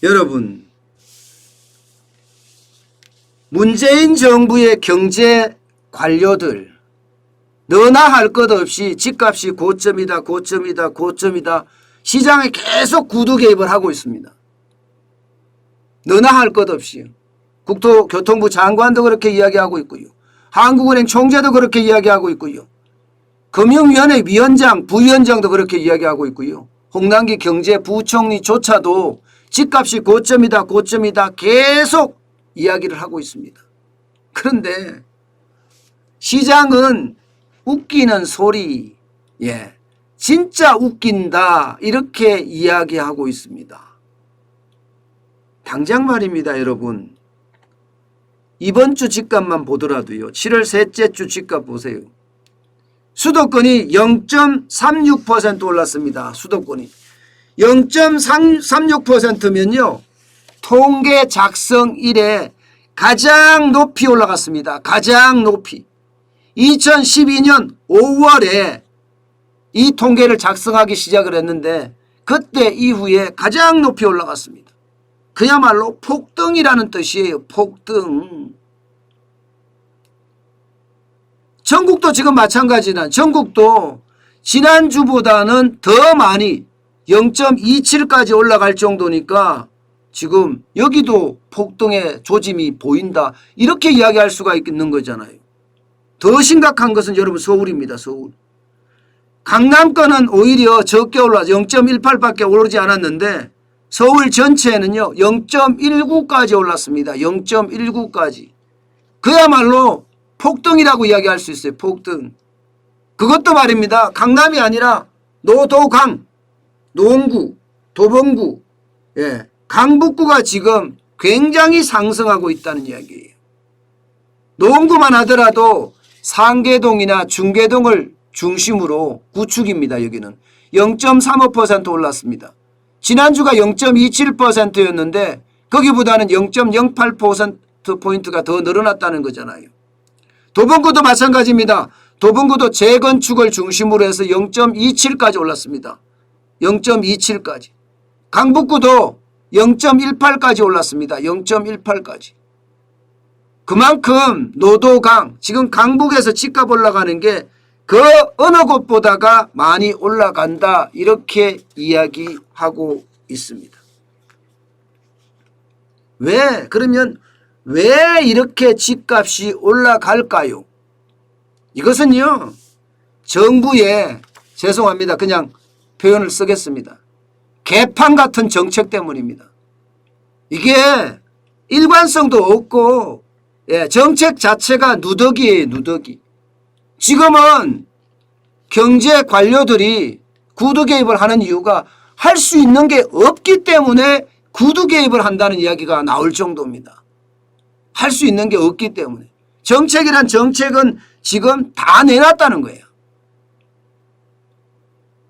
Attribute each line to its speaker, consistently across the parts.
Speaker 1: 여러분, 문재인 정부의 경제 관료들 너나 할 것 없이 집값이 고점이다 고점이다 고점이다 시장에 계속 구두 개입을 하고 있습니다. 너나 할 것 없이 국토교통부 장관도 그렇게 이야기하고 있고요. 한국은행 총재도 그렇게 이야기하고 있고요. 금융위원회 위원장, 부위원장도 그렇게 이야기하고 있고요. 홍남기 경제부총리조차도 집값이 고점이다 고점이다 계속 이야기를 하고 있습니다. 그런데 시장은 웃기는 소리, 진짜 웃긴다 이렇게 이야기하고 있습니다. 당장 말입니다, 여러분. 이번 주 집값만 보더라도요. 7월 셋째 주 집값 보세요. 수도권이 0.36% 올랐습니다. 수도권이. 0.36%면요. 통계 작성 이래 가장 높이 올라갔습니다. 가장 높이. 2012년 5월에 이 통계를 작성하기 시작을 했는데 그때 이후에 가장 높이 올라갔습니다. 그야말로 폭등이라는 뜻이에요. 폭등. 전국도 지금 마찬가지나 전국도 지난주보다는 더 많이 0.27까지 올라갈 정도니까 지금 여기도 폭등의 조짐이 보인다. 이렇게 이야기할 수가 있는 거잖아요. 더 심각한 것은 여러분 서울입니다. 서울. 강남권은 오히려 적게 올라서 0.18밖에 오르지 않았는데 서울 전체는요 0.19까지 올랐습니다. 0.19까지. 그야말로 폭등이라고 이야기할 수 있어요. 폭등. 그것도 말입니다. 강남이 아니라 노도강, 노원구, 도봉구, 강북구가 지금 굉장히 상승하고 있다는 이야기예요. 노원구만 하더라도 상계동이나 중계동을 중심으로 구축입니다. 여기는 0.35% 올랐습니다. 지난주가 0.27%였는데 거기보다는 0.08%포인트가 더 늘어났다는 거잖아요. 도봉구도 마찬가지입니다. 도봉구도 재건축을 중심으로 해서 0.27까지 올랐습니다. 0.27까지. 강북구도 0.18까지 올랐습니다. 0.18까지. 그만큼 노도강, 지금 강북에서 집값 올라가는 게 그 어느 곳보다가 많이 올라간다 이렇게 이야기하고 있습니다. 왜? 그러면 왜 이렇게 집값이 올라갈까요? 이것은요 정부의 죄송합니다. 그냥 표현을 쓰겠습니다. 개판 같은 정책 때문입니다. 이게 일관성도 없고 정책 자체가 누더기예요. 누더기. 지금은 경제 관료들이 구두 개입을 하는 이유가 할 수 있는 게 없기 때문에 구두 개입을 한다는 이야기가 나올 정도입니다. 할 수 있는 게 없기 때문에. 정책이란 정책은 지금 다 내놨다는 거예요.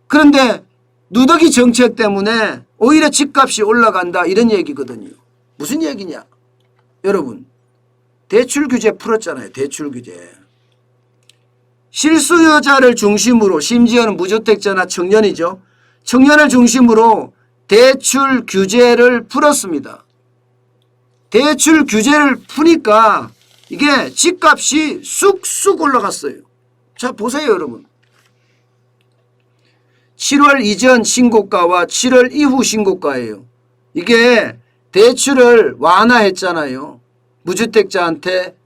Speaker 1: 그런데 누더기 정책 때문에 오히려 집값이 올라간다 이런 얘기거든요. 무슨 얘기냐? 여러분 대출 규제 풀었잖아요. 대출 규제. 실수요자를 중심으로 심지어는 무주택자나 청년이죠. 청년을 중심으로 대출 규제를 풀었습니다. 대출 규제를 푸니까 이게 집값이 쑥쑥 올라갔어요. 자 보세요 여러분. 7월 이전 신고가와 7월 이후 신고가예요. 이게 대출을 완화했잖아요. 무주택자한테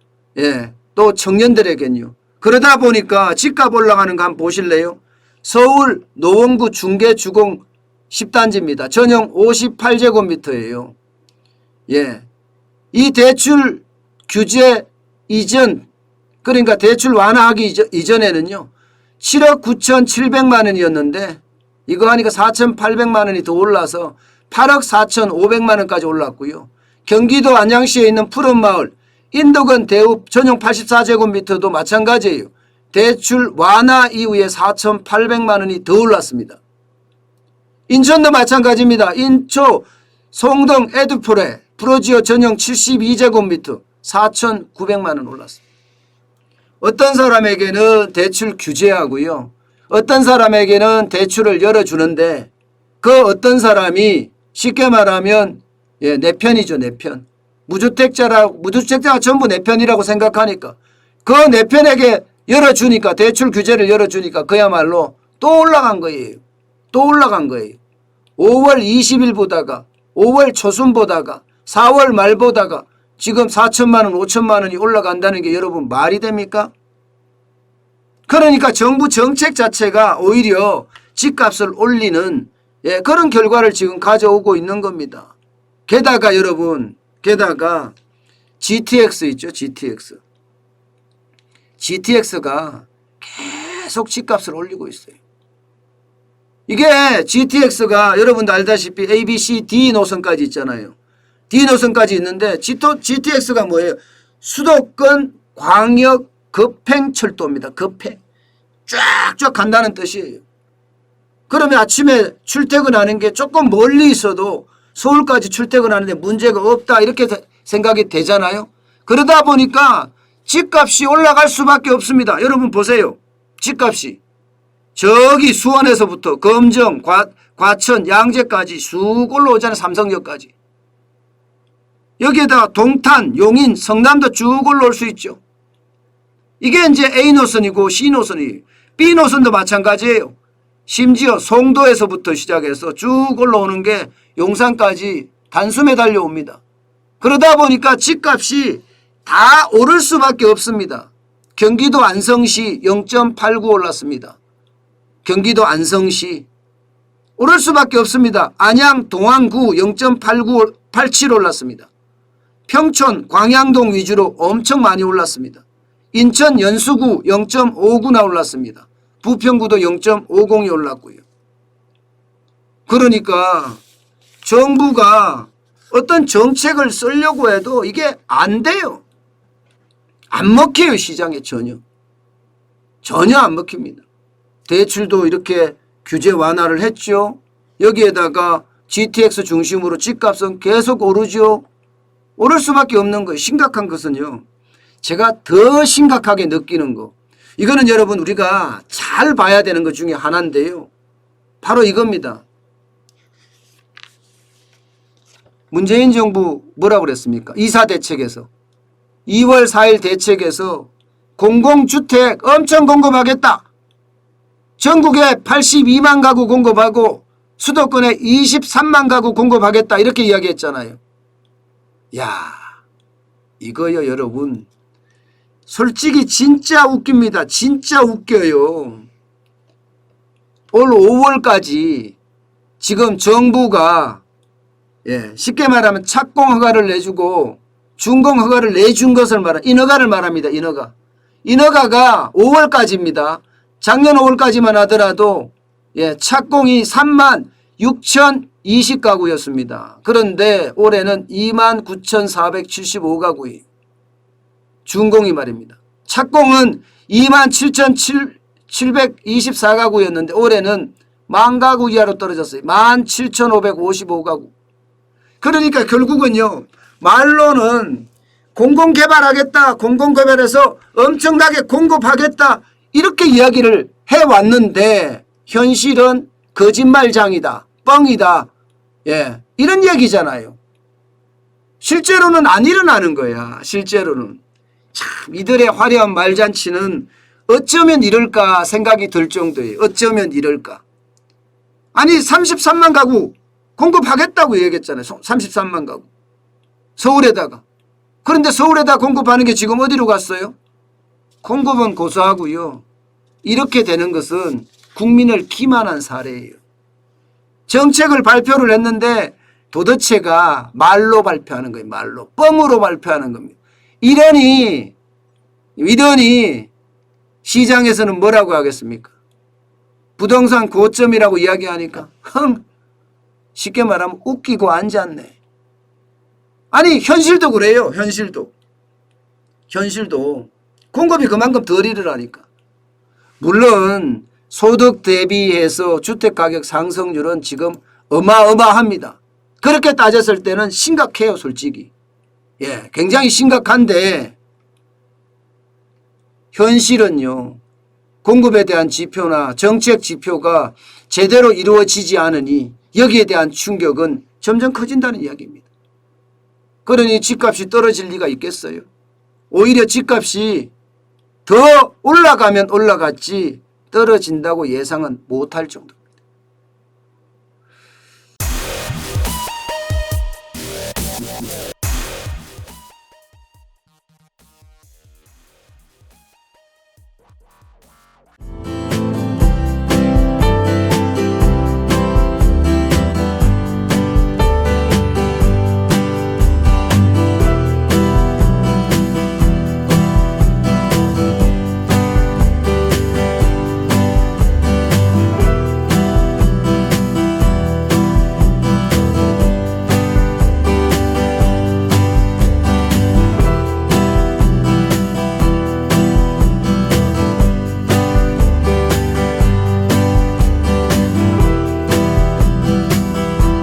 Speaker 1: 또 청년들에겐요. 그러다 보니까 집값 올라가는 거 한번 보실래요? 서울 노원구 중계주공 10단지입니다. 전용 58제곱미터예요. 이 대출 규제 이전 그러니까 대출 완화하기 이전에는요. 7억 9,700만 원이었는데 이거 하니까 4,800만 원이 더 올라서 8억 4,500만 원까지 올랐고요. 경기도 안양시에 있는 푸른마을 인덕원 대읍 전용 84제곱미터도 마찬가지예요. 대출 완화 이후에 4,800만 원이 더 올랐습니다. 인천도 마찬가지입니다. 인초 송동 에듀폴에 프로지오 전용 72제곱미터 4,900만 원 올랐습니다. 어떤 사람에게는 대출 규제하고요. 어떤 사람에게는 대출을 열어주는데 그 어떤 사람이 쉽게 말하면 예, 내 편이죠, 내 편. 무주택자가 전부 내 편이라고 생각하니까 그 내 편에게 열어주니까, 대출 규제를 열어주니까 그야말로 또 올라간 거예요. 또 올라간 거예요. 5월 20일 보다가 5월 초순 보다가 4월 말 보다가 지금 4천만 원, 5천만 원이 올라간다는 게 여러분 말이 됩니까? 그러니까 정부 정책 자체가 오히려 집값을 올리는, 예, 그런 결과를 지금 가져오고 있는 겁니다. 게다가 여러분, 게다가 GTX 있죠, GTX. GTX가 계속 집값을 올리고 있어요. 이게 GTX가 여러분도 알다시피 A, B, C, D 노선까지 있잖아요. D 노선까지 있는데 GTX가 뭐예요? 수도권 광역 급행철도입니다. 급행. 쫙쫙 간다는 뜻이에요. 그러면 아침에 출퇴근하는 게 조금 멀리 있어도 서울까지 출퇴근하는데 문제가 없다, 이렇게 생각이 되잖아요. 그러다 보니까 집값이 올라갈 수밖에 없습니다. 여러분 보세요. 집값이 저기 수원에서부터 검정, 과천, 양재까지 쑥 올라오잖아요. 삼성역까지. 여기에다가 동탄, 용인, 성남도 쭉 올라올 수 있죠. 이게 이제 A 노선이고 C 노선이에요. B 노선도 마찬가지예요. 심지어 송도에서부터 시작해서 쭉 올라오는 게 용산까지 단숨에 달려옵니다. 그러다 보니까 집값이 다 오를 수밖에 없습니다. 경기도 안성시 0.89 올랐습니다. 경기도 안성시 오를 수밖에 없습니다. 안양 동안구 0.87 올랐습니다. 평촌 광양동 위주로 엄청 많이 올랐습니다. 인천 연수구 0.59나 올랐습니다. 부평구도 0.50이 올랐고요. 그러니까 정부가 어떤 정책을 쓰려고 해도 이게 안 돼요. 안 먹혀요. 시장에 전혀 안 먹힙니다. 대출도 이렇게 규제 완화를 했죠. 여기에다가 GTX 중심으로 집값은 계속 오르죠. 오를 수밖에 없는 거예요. 심각한 것은요, 제가 더 심각하게 느끼는 거, 이거는 여러분 우리가 잘 봐야 되는 것 중에 하나인데요. 바로 이겁니다. 문재인 정부 뭐라고 그랬습니까? 2사 대책에서 2월 4일 대책에서 공공주택 엄청 공급하겠다. 전국에 82만 가구 공급하고 수도권에 23만 가구 공급하겠다, 이렇게 이야기했잖아요. 야, 이거요 여러분, 솔직히 진짜 웃깁니다. 진짜 웃겨요. 올 5월까지 지금 정부가, 예, 쉽게 말하면 착공 허가를 내주고 준공 허가를 내준 것을 인허가를 말합니다. 인허가가 5월까지입니다. 작년 5월까지만 하더라도, 예, 착공이 3만 6,020가구였습니다. 그런데 올해는 29,475가구예요. 준공이 말입니다. 착공은 27,724가구였는데 올해는 10,000가구 이하로 떨어졌어요. 17,555가구. 그러니까 결국은요, 말로는 공공개발하겠다, 공공개발해서 엄청나게 공급하겠다, 이렇게 이야기를 해왔는데 현실은 거짓말장이다, 뻥이다, 예, 이런 얘기잖아요. 실제로는 안 일어나는 거야. 실제로는. 참 이들의 화려한 말잔치는 어쩌면 이럴까 생각이 들 정도예요. 어쩌면 이럴까. 아니 33만 가구 공급하겠다고 얘기했잖아요. 33만 가구. 서울에다가. 그런데 서울에다 공급하는 게 지금 어디로 갔어요? 공급은 고수하고요. 이렇게 되는 것은 국민을 기만한 사례예요. 정책을 발표를 했는데 도대체가 말로 발표하는 거예요. 말로. 뻥으로 발표하는 겁니다. 이러니 시장에서는 뭐라고 하겠습니까? 부동산 고점이라고 이야기하니까 쉽게 말하면 웃기고 앉았네. 아니 현실도 그래요. 현실도 공급이 그만큼 덜 일어나니까. 물론 소득 대비해서 주택가격 상승률은 지금 어마어마합니다. 그렇게 따졌을 때는 심각해요. 솔직히. 예, 굉장히 심각한데 현실은요, 공급에 대한 지표나 정책 지표가 제대로 이루어지지 않으니 여기에 대한 충격은 점점 커진다는 이야기입니다. 그러니 집값이 떨어질 리가 있겠어요? 오히려 집값이 더 올라가면 올라갔지 떨어진다고 예상은 못할 정도.